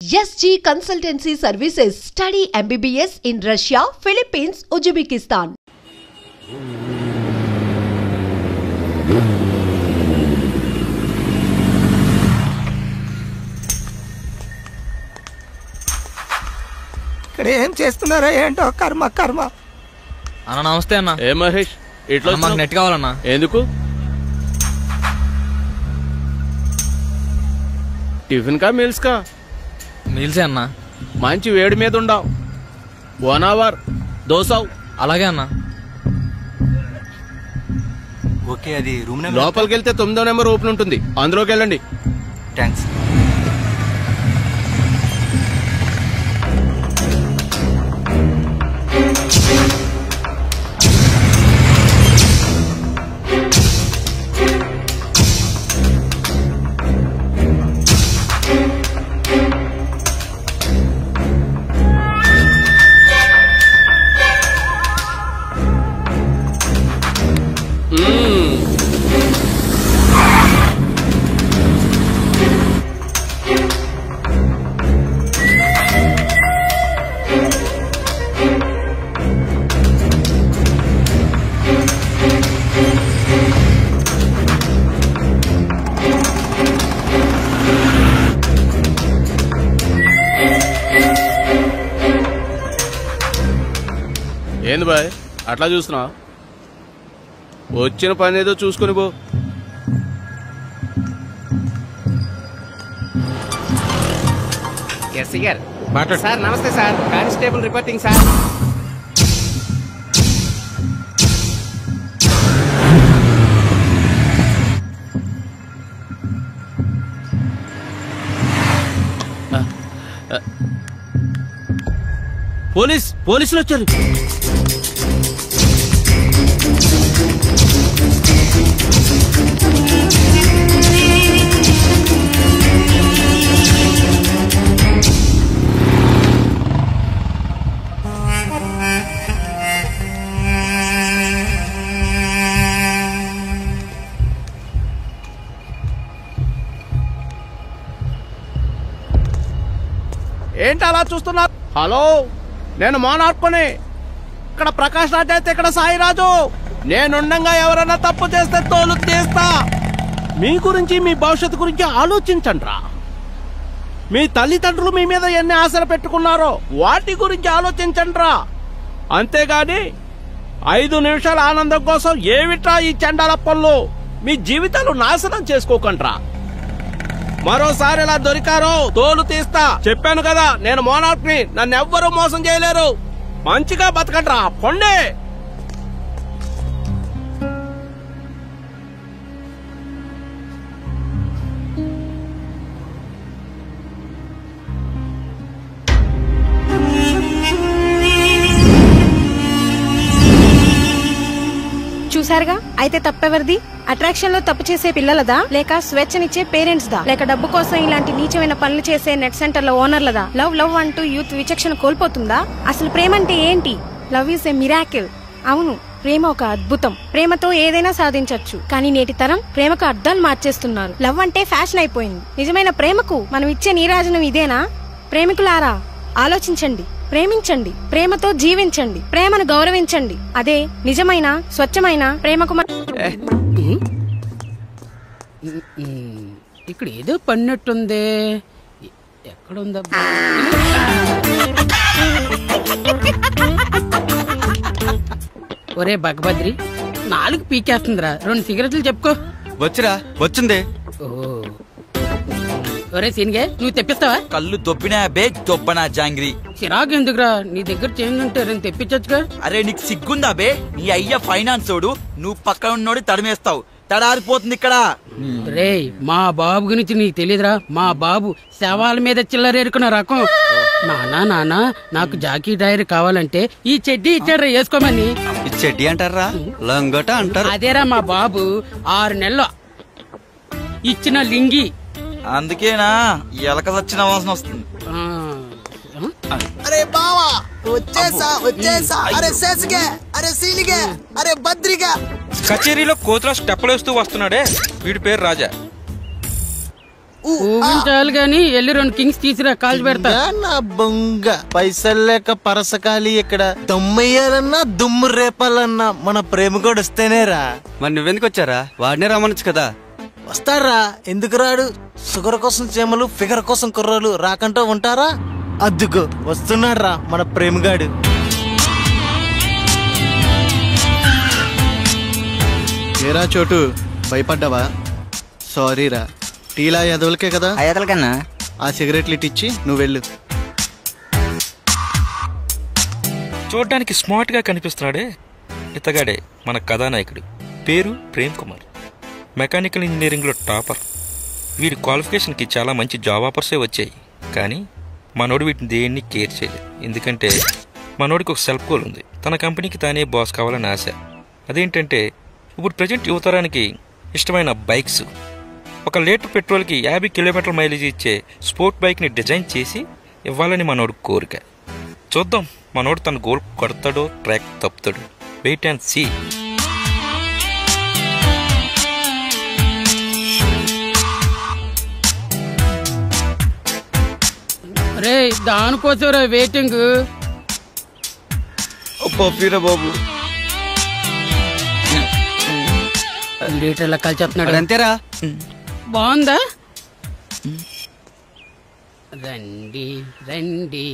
SG Consultancy Services. Study MBBS in Russia, Philippines, Uzbekistan. ఇక్కడ ఏం చేస్తున్నారా ఏంటో కర్మ కర్మ. అన్న నమస్తే అన్న. ఏ మహేష్ ఇట్లా మాకు నెట్ కావాలన్నా. ఎందుకు? టిఫిన్ కా మీల్స్ కా? మీల్సే అన్న. మంచి వేడి మీద ఉండవు. 1 అవర్ 200. అలాగే అన్న. ఓకే, అది రూమ్ నెంబర్. లోపలికి వెళ్తే 9వ నెంబర్ ఓపెన్ ఉంటుంది, అందులోకి వెళ్ళండి. థ్యాంక్స్. ఏంది బాయ్ అట్లా చూస్తున్నావు? వచ్చిన పని ఏదో చూసుకుని పో. ఎస్సీ గారు మాట్లాడు సార్. నమస్తే సార్, కానిస్టేబుల్ రిపోర్టింగ్ సార్. పోలీసులు వచ్చారు. ఏంటి అలా చూస్తున్నారు? హలో, నేను మోనార్కుని. ఇక్కడ ప్రకాష్ రాజ్ అయితే ఇక్కడ సాయిరాజు. నేనుండగా ఎవరైనా తప్పు చేస్తే తోలు తీస్తా. మీ గురించి, మీ భవిష్యత్తు గురించి ఆలోచించండి రా. మీ తల్లిదండ్రులు మీ మీద ఎన్ని ఆశలు పెట్టుకున్నారో వాటి గురించి ఆలోచించండి రా. అంతేగాని 5 నిమిషాల ఆనందం కోసం ఏమిట్రా ఈ చండాల పనులు? మీ జీవితాలు నాశనం చేసుకోకండ్రా. మరోసారి ఇలా దొరికారో తోలు తీస్తా. చెప్పాను కదా, నేను మోనార్క్ని. నన్ను ఎవ్వరూ మోసం చేయలేరు. మంచిగా బతకండ్రా, పొండే. చూసారుగా, అయితే తప్పెవరిది? అట్రాక్షన్ లో తప్పు చేసే పిల్లలదా, లేక స్వేచ్ఛనిచ్చే పేరెంట్స్ దా, లేక డబ్బు కోసం ఇలాంటి నీచమైన పనులు చేసే నెట్ సెంటర్ల ఓనర్లదా? లవ్ లవ్ అంటూ యూత్ విచక్షణ కోల్పోతుందా? అసలు ప్రేమ అంటే ఏంటి? Love is a miracle. అవును, ప్రేమ ఒక అద్భుతం. ప్రేమతో ఏదైనా సాధించొచ్చు. కానీ నేటి తరం ప్రేమకు అర్థాలు మార్చేస్తున్నారు. లవ్ అంటే ఫ్యాషన్ అయిపోయింది. నిజమైన ప్రేమకు మనం ఇచ్చే నీరాజనం ఇదేనా? ప్రేమికులారా, ఆలోచించండి, ప్రేమించండి, ప్రేమతో జీవించండి, ప్రేమను గౌరవించండి. అదే నిజమైన స్వచ్ఛమైన ప్రేమకు. ఇక్కడ ఏదో పన్నట్టుంది. ఎక్కడుందా? ఒరే భగభద్రి, 4 పీకేస్తుందిరా. 2 సిగరెట్లు చెప్పుకో. వచ్చిరా, వచ్చిందే. ఓ ఒరే సీన్గే, నువ్వు తెప్పిస్తావా? కళ్ళు దొబ్బినా బే దొబ్బనా జాంగ్రీ. చిరాకు ఎందుకురా? నీ దగ్గర చేంజ్ ఉంటే నేను తెప్పించచ్చుగా. అరే నీకు సిగ్గుందా బే? నీ అయ్య ఫైనాన్స్ ఓడు, నువ్వు పక్కన ఉన్నోడి తడిమేస్తావు. తడారిపోతుంది ఇక్కడ. రే, మా బాబు గురించి నీకు తెలీదురా? మా బాబు శవాల మీద చిల్లరేరుకున్న రకం. నానా నాకు జాకీ టైర్ కావాలంటే ఈ చెడ్డీ ఇచ్చాడ్రా వేసుకోమని. ఈ చెడ్డీ అంటారా? లంగట అంటారు. అదేరా మా బాబు 6 నెలలు ఇచ్చిన లింగి. అందుకేనా ఎలక సచ్చిన వాసన వస్తుంది. అరే బావా, వచ్చేసా. అరే శేషికే, అరే సీనికే, అరే బద్రిగా. కచేరీలో కోతుల స్టెప్పులేస్తూ వస్తున్నాడే, వీడి పేరు రాజా. ఊగించాలి గాని వెళ్ళి 2 కింగ్స్ తీసిరా కాల్చి పెడతా. నా బొంగ పైసలు లేక పరసకాలి ఇక్కడ దమ్మయ్యాలన్నా దుమ్ము రేపాలన్నా మన ప్రేమగోడు వస్తేనేరా. మరి నువ్వెందుకు వచ్చారా? వాడినే రమ్మనొచ్చు కదా. వస్తారా, ఎందుకు రాడు? షుగర్ కోసం చేమలు, ఫిగర్ కోసం కుర్రోలు రాకంటూ ఉంటారా? అద్దుకో వస్తున్నాడు రా మన ప్రేమగాడు. ఏరా చోటు, భయపడ్డావా? సారీరా, టీలా ఎదవలకే కదా. ఎదలకన్నా ఆ సిగరెట్లు ఇట్టిచ్చి నువ్వు వెళ్ళు. చూడ్డానికి స్మార్ట్ గా కనిపిస్తున్నాడే ఇతగాడే మన కథానాయకుడు. పేరు ప్రేమ్ కుమార్, మెకానికల్ ఇంజనీరింగ్ లో టాపర్. వీడి క్వాలిఫికేషన్ కి చాలా మంచి జాబ్ ఆఫర్సే వచ్చాయి, కానీ మనోడు వీటిని దేన్ని కేర్ చేయలేదు. ఎందుకంటే మనోడికి ఒక సెల్ఫ్ గోల్ ఉంది, తన కంపెనీకి తానే బాస్ కావాలని ఆశ. అదేంటంటే ఇప్పుడు ప్రజెంట్ యువతరానికి ఇష్టమైన బైక్స్. 1 లీటర్ పెట్రోల్కి 50 కిలోమీటర్ల మైలేజ్ ఇచ్చే స్పోర్ట్ బైక్ని డిజైన్ చేసి ఇవ్వాలని మనోడు కోరిక. చూద్దాం మనోడు తన గోల్ కొడతాడో ట్రాక్ తప్పుతాడు. Wait and see. రే దానికోసరా వెయిటింగ్. బాబు లీటర్ల కలిసేస్తున్నాడు. అంతేరా. బాగుందా? రండి రండి.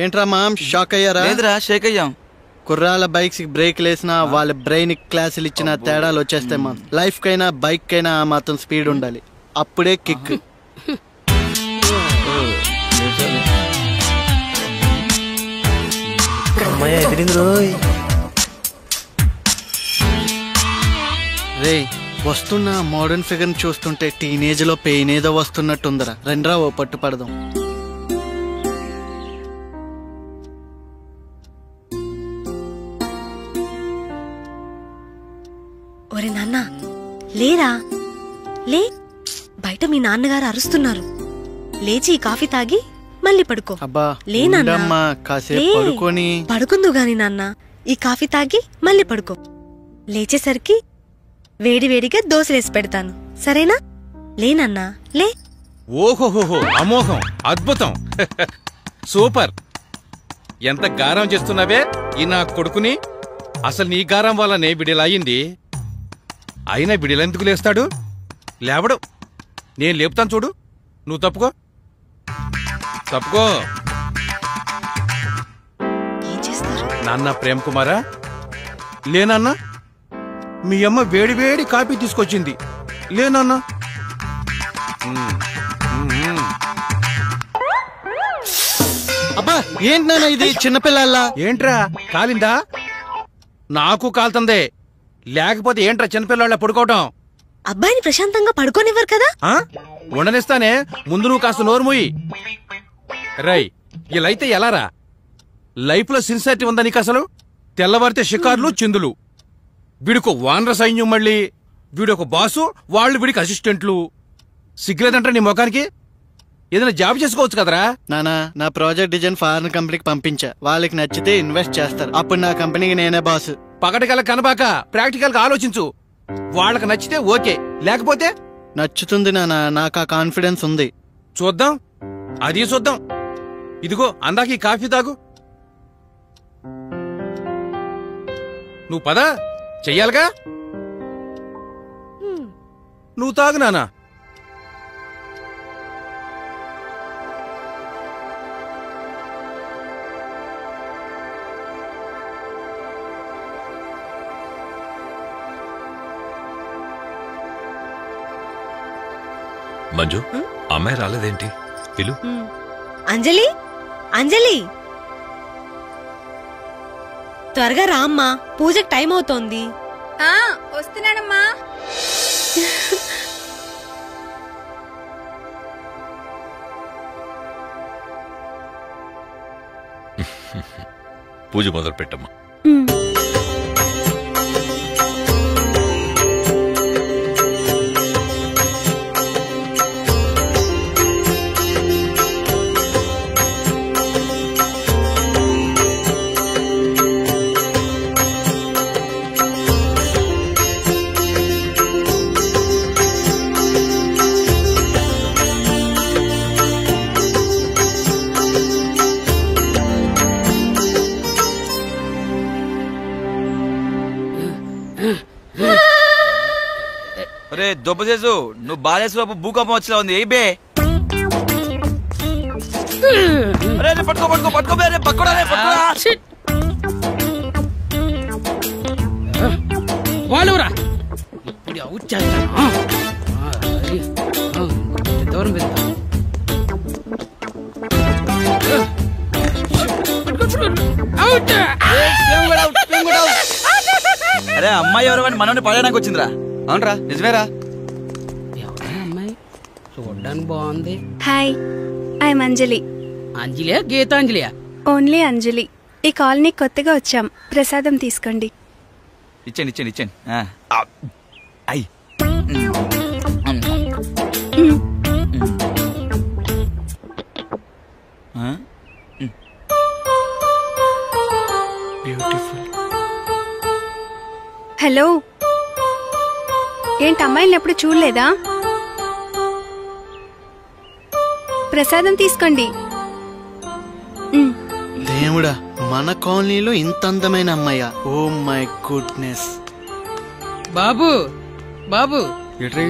ఏంట్రా మామ్, షాక్ అయ్యారా? లేదురా, షేక్ అయ్యాం. కుర్రాల బైక్స్ బ్రేక్ లేసినా వాళ్ళ బ్రెయిన్ క్లాసులు ఇచ్చిన తేడాలు వచ్చేస్తాయి మా. లైఫ్ కైనా బైక్ కైనా ఆ మాత్రం స్పీడ్ ఉండాలి, అప్పుడే కిక్. రే వస్తున్న మోడర్న్ ఫిగర్ చూస్తుంటే టీనేజ్ లో పెయిన్ ఏదో వస్తున్నట్టుందరా. రండ్రా ఓ పట్టు పడదాం. ఒరే నాన్న లేరా, లే. బయట మీ నాన్నగారు అరుస్తున్నారు. లేచి కాఫీ తాగి మళ్ళీ పడుకో. అబ్బా లే నాన్న, కాసేపు పడుకొని. పడుకుందు గాని నాన్న, ఈ కాఫీ తాగి మళ్ళీ పడుకో. లేచేసరికి వేడి వేడిగా దోశలేసి పెడతాను, సరేనా? లేనన్నా లే. ఓహోహోహో, అమోఘం, అద్భుతం, సూపర్. ఎంత గారం చేస్తున్నావే ఈ నా కొడుకుని. అసలు నీ గారం వల్లనే బిడిలా అయింది. అయినా బిడిలెందుకు లేస్తాడు? లేవడు. నేను లేపుతాను చూడు. నువ్వు తప్పుకో తప్పుకో. నాన్న ప్రేమ్ కుమారా, లేనన్నా మీ అమ్మ వేడి వేడి కాఫీ తీసుకొచ్చింది, లేనన్నా. అబ్బా ఏంటన్నా ఇది చిన్నపిల్లల్లా? ఏంట్రా కాలిందా? నాకు కాలుతుందే, లేకపోతే ఏంట్రా చిన్నపిల్లల పడుకోవటం? అబ్బాయిని ప్రశాంతంగా పడుకోనివ్వరు కదా. ఉండనిస్తానే, ముందు నువ్వు కాస్త నోరు మూయి. రై ఇలా అయితే ఎలారా? లైఫ్ లో సిన్సియారిటీ ఉందా నీకు అసలు? తెల్లవారితే షికార్లు చిందులు. వీడికి వానర సైన్యం, మళ్ళీ వీడొక బాసు, వాళ్ళు వీడికి అసిస్టెంట్లు. సిగ్గులేదంటే నీ ముఖానికి? ఏదైనా జాబ్ చేసుకోవచ్చు కదరా. నానా, నా ప్రాజెక్ట్ డిజైన్ ఫారెన్ కంపెనీకి పంపించా. వాళ్ళకి నచ్చితే ఇన్వెస్ట్ చేస్తారు, అప్పుడు నా కంపెనీకి నేనే బాసు. పగటికల్లా కనబాక ప్రాక్టికల్ గా ఆలోచించు. వాళ్ళకి నచ్చితే ఓకే, లేకపోతే నచ్చుతుంది నానా, నాకు ఆ కాన్ఫిడెన్స్ ఉంది. చూద్దాం, అది చూద్దాం. ఇదిగో అందాక ఈ కాఫీ తాగు. నువ్వు పద, చెయ్యాలిగా. నువ్వు తాగు నానా. మంజు, అమ్మాయి రాలేదేంటి? పిలు. అంజలి, అంజలి త్వరగా రా అమ్మా, పూజకి టైం అవుతోంది. వస్తున్నానమ్మా. పూజ మొదలు పెట్టమ్మా. ఒరే దొబ్బసేసు నువ్వు బాలేశ్వరపు భూకంపం వచ్చేలా ఉంది ఏ బే పట్టుకో పట్టుకో పట్టుకో బే పట్టుకోడా పట్టుకోడా వాళ్ళురా ఇప్పుడు అవుట్ చేస్తాను దూరం వెళ్తా అరే అమ్మాయి ఎవరు అని మనల్ని పడడానికి వచ్చిందిరా అవునరా నిజమేరా అమ్మాయి చూడ్డానికి బాగుంది హాయ్ ఐఎమ్ అంజలి అంజలియా గీతాంజలియా ఓన్లీ అంజలి ఈ కాలనీ కొత్తగా వచ్చాం ప్రసాదం తీసుకోండి ఇచ్చేయండి ఇచ్చేయండి ఇచ్చేయండి అయ్యి హలో ఏంటి అమ్మాయిని ఎప్పుడు చూడలేదా ప్రసాదం తీసుకోండి దేవుడా మన కాలనీలో ఇంత అందమైన అమ్మాయ ఓ మై గుడ్నెస్ బాబు బాబు ఎట్రా